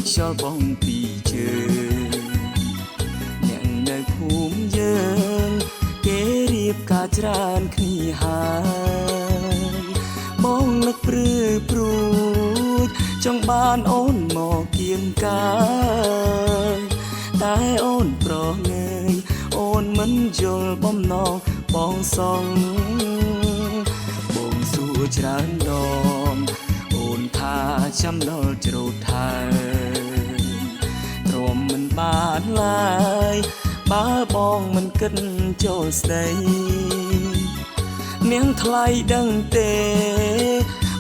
ខ្យល់បងពីជើងអ្នកនៅភូមិយើងគេរៀបការច្រើនគ្នាហើយបងនឹកព្រឺព្រួចចង់បានអូនមកគៀងកាយតែអូនប្រងើយអូនមិនយល់បំណងបងសងបងសួរច្រើនដងអូនថាចាំដល់ជ្រោតថើទ្រាំមិនបានឡើយបើបងមិនគិតចូលស្ដីនាងថ្លៃដឹងទេ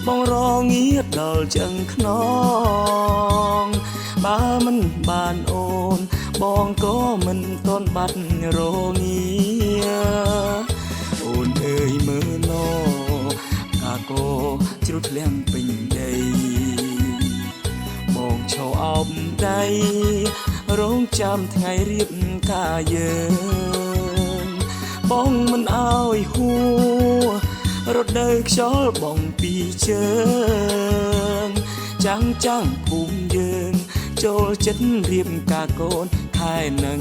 បងរងាដល់ចឹងខ្នងបើមិនបានអូនបងក៏មិនតន់បាត់រងាអូនអើយមើលណកាកោជ្រុះធ្លាំពេញដីបងឈរអោបដៃរងចាំថ្ងៃរៀបការយើងបងមិនអើយហួរដូវខ្យល់បងពីជើងចាំភូមិយើងចូលចិត្តរៀបការកូនខែនឹង